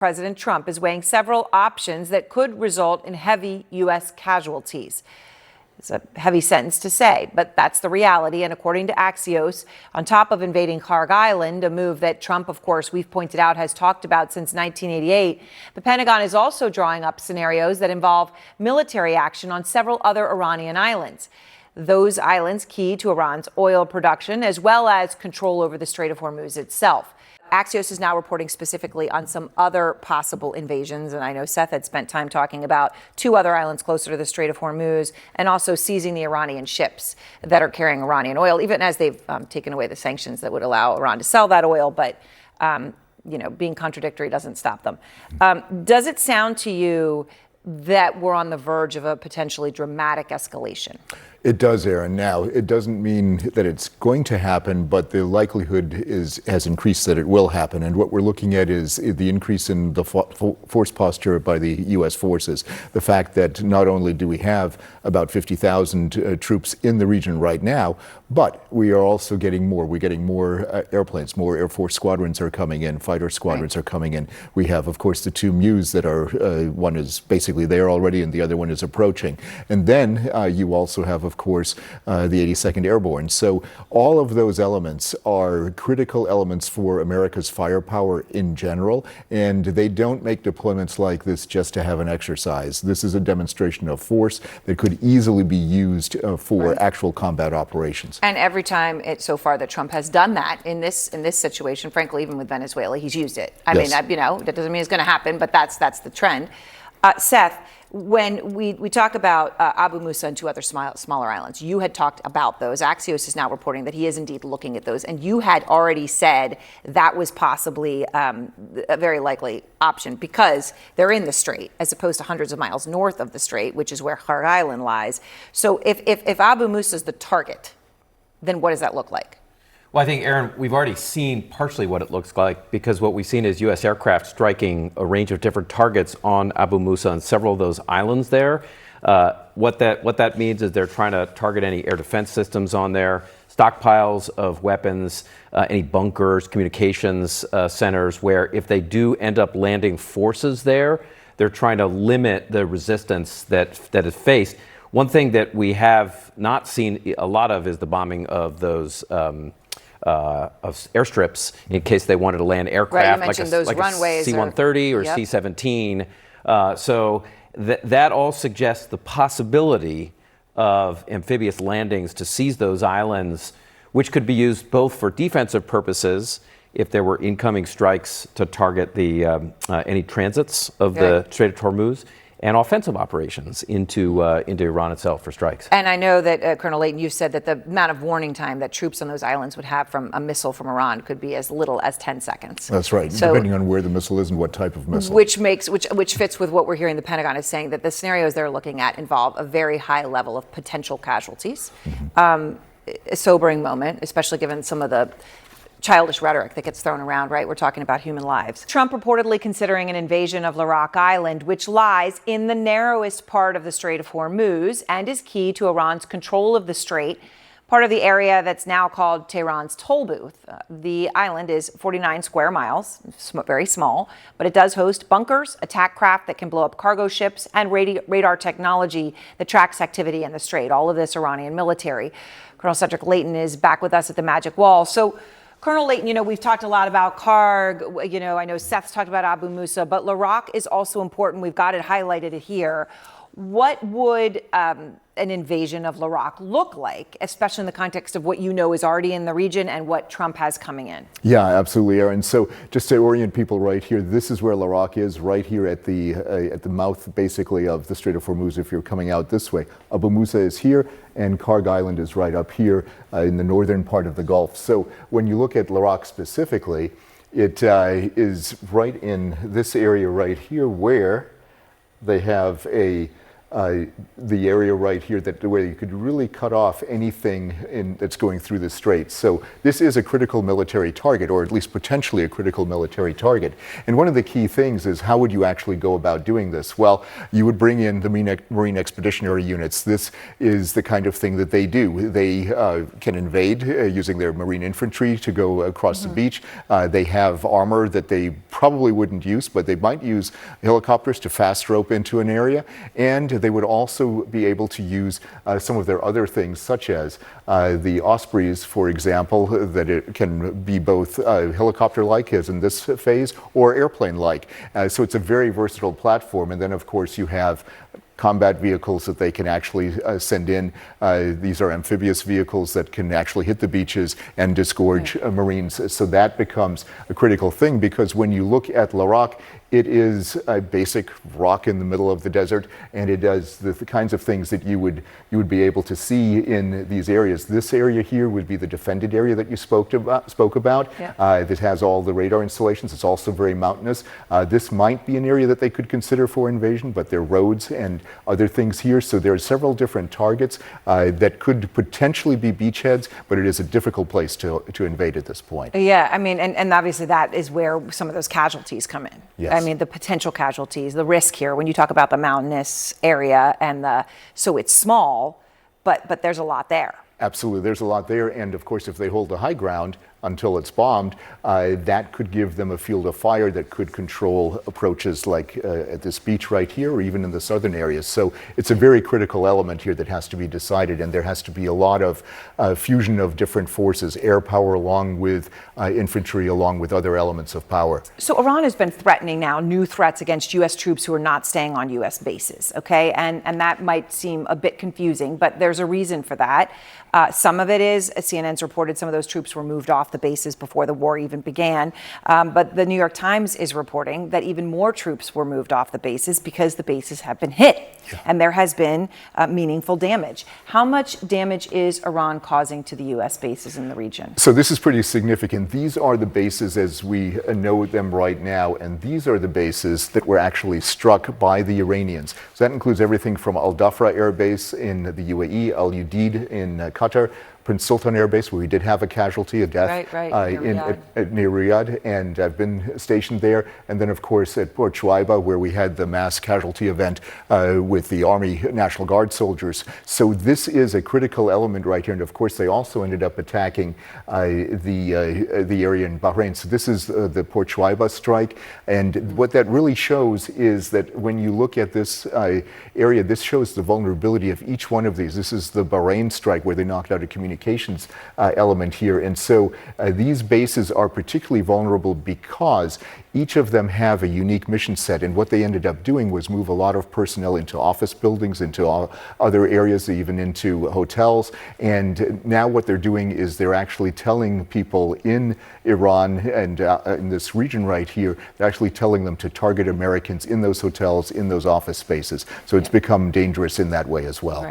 President Trump is weighing several options that could result in heavy U.S. casualties. It's a heavy sentence to say, but that's the reality. And according to Axios, on top of invading Kharg Island, a move that Trump, of course, we've pointed out, has talked about since 1988, the Pentagon is also drawing up scenarios that involve military action on several other Iranian islands. Those islands key to Iran's oil production, as well as control over the Strait of Hormuz itself. Axios is now reporting specifically on some other possible invasions, and I know Seth had spent time talking about two other islands closer to the Strait of Hormuz, and also seizing the Iranian ships that are carrying Iranian oil, even as they've taken away the sanctions that would allow Iran to sell that oil. But, being contradictory doesn't stop them. Does it sound to you that we're on the verge of a potentially dramatic escalation? It does, Aaron. Now, it doesn't mean that it's going to happen, but the likelihood has increased that it will happen. And what we're looking at is the increase in the force posture by the U.S. forces. The fact that not only do we have about 50,000 troops in the region right now, but we are also getting more. We're getting more airplanes, more Air Force squadrons are coming in, fighter squadrons are coming in. We have, of course, the two Mus that are, one is basically there already and the other one is approaching. And then you also have, of course, the 82nd Airborne. So all of those elements are critical elements for America's firepower in general, and they don't make deployments like this just to have an exercise. This is a demonstration of force that could easily be used for actual combat operations. And every time so far that Trump has done that in this situation, frankly, even with Venezuela, he's used it. I mean, that doesn't mean it's going to happen, but that's the trend. Seth, when we talk about Abu Musa and two other smaller islands, you had talked about those. Axios is now reporting that he is indeed looking at those. And you had already said that was possibly a very likely option because they're in the Strait as opposed to hundreds of miles north of the Strait, which is where Kharg Island lies. So if Abu Musa is the target, then what does that look like? Well, I think, Aaron, we've already seen partially what it looks like because what we've seen is U.S. aircraft striking a range of different targets on Abu Musa and several of those islands there. What that means is they're trying to target any air defense systems on there, stockpiles of weapons, any bunkers, communications centers, where if they do end up landing forces there, they're trying to limit the resistance that is faced. One thing that we have not seen a lot of is the bombing of those of airstrips in case they wanted to land aircraft like those runways a C-130 or C-17. So that all suggests the possibility of amphibious landings to seize those islands, which could be used both for defensive purposes if there were incoming strikes to target the any transits of the Strait of Hormuz, and offensive operations into Iran itself for strikes. And I know that, Colonel Leighton, you've said that the amount of warning time that troops on those islands would have from a missile from Iran could be as little as 10 seconds. That's right, so, depending on where the missile is and what type of missile. Which fits with what we're hearing the Pentagon is saying, that the scenarios they're looking at involve a very high level of potential casualties. A sobering moment, especially given some of the childish rhetoric that gets thrown around, right? We're talking about human lives. Trump reportedly considering an invasion of Larak Island, which lies in the narrowest part of the Strait of Hormuz and is key to Iran's control of the strait, part of the area that's now called Tehran's toll booth. The island is 49 square miles, very small, but it does host bunkers, attack craft that can blow up cargo ships, and radar technology that tracks activity in the strait. All of this Iranian military. Colonel Cedric Leighton is back with us at the Magic Wall. So, Colonel Leighton, we've talked a lot about Kharg. I know Seth's talked about Abu Musa, but Larak is also important. We've got it highlighted here. What would an invasion of Larak look like, especially in the context of what is already in the region and what Trump has coming in? Yeah, absolutely, Aaron. So just to orient people right here, this is where Larak is, right here at the mouth, basically, of the Strait of Hormuz if you're coming out this way. Abu Musa is here, and Kharg Island is right up here in the northern part of the Gulf. So when you look at Larak specifically, it is right in this area right here where they have a the area right here where you could really cut off anything that's going through the Strait. So this is a critical military target, or at least potentially a critical military target. And one of the key things is, how would you actually go about doing this? Well, you would bring in the Marine Expeditionary Units. This is the kind of thing that they do. They can invade using their marine infantry to go across the beach. They have armor that they probably wouldn't use, but they might use helicopters to fast rope into an area. And they would also be able to use some of their other things, such as the Ospreys, for example, that it can be both helicopter-like, as in this phase, or airplane-like. So it's a very versatile platform. And then, of course, you have combat vehicles that they can actually send in. These are amphibious vehicles that can actually hit the beaches and disgorge Marines. So that becomes a critical thing, because when you look at Larak, it is a basic rock in the middle of the desert, and it does the kinds of things that you would be able to see in these areas. This area here would be the defended area that you spoke about. Yeah. That has all the radar installations. It's also very mountainous. This might be an area that they could consider for invasion, but there are roads and other things here. So there are several different targets that could potentially be beachheads, but it is a difficult place to invade at this point. Yeah, I mean, and obviously that is where some of those casualties come in. Yes. I mean, the potential casualties, the risk here, when you talk about the mountainous area so it's small, but there's a lot there. Absolutely, there's a lot there. And of course, if they hold the high ground until it's bombed, that could give them a field of fire that could control approaches like at this beach right here, or even in the southern areas. So it's a very critical element here that has to be decided, and there has to be a lot of fusion of different forces, air power along with infantry, along with other elements of power. So Iran has been threatening now new threats against U.S. troops who are not staying on U.S. bases, okay? And that might seem a bit confusing, but there's a reason for that. Some of it is, as CNN's reported, some of those troops were moved off the bases before the war even began. But the New York Times is reporting that even more troops were moved off the bases because the bases have been hit. Yeah. And there has been meaningful damage. How much damage is Iran causing to the U.S. bases in the region? So this is pretty significant. These are the bases as we know them right now, and these are the bases that were actually struck by the Iranians. So that includes everything from Al Dhafra Air Base in the UAE, Al Udeid in Qatar, Prince Sultan Air Base, where we did have a casualty, a death near Riyadh, and I've been stationed there. And then, of course, at Port Shuaiba, where we had the mass casualty event with the Army National Guard soldiers. So this is a critical element right here. And of course, they also ended up attacking the area in Bahrain. So this is the Port Shuaiba strike. And what that really shows is that when you look at this area, this shows the vulnerability of each one of these. This is the Bahrain strike, where they knocked out a communications element here. And so these bases are particularly vulnerable because each of them have a unique mission set. And what they ended up doing was move a lot of personnel into office buildings, into other areas, even into hotels. And now what they're doing is they're actually telling people in Iran and in this region right here, they're actually telling them to target Americans in those hotels, in those office spaces. So it's become dangerous in that way as well. Right.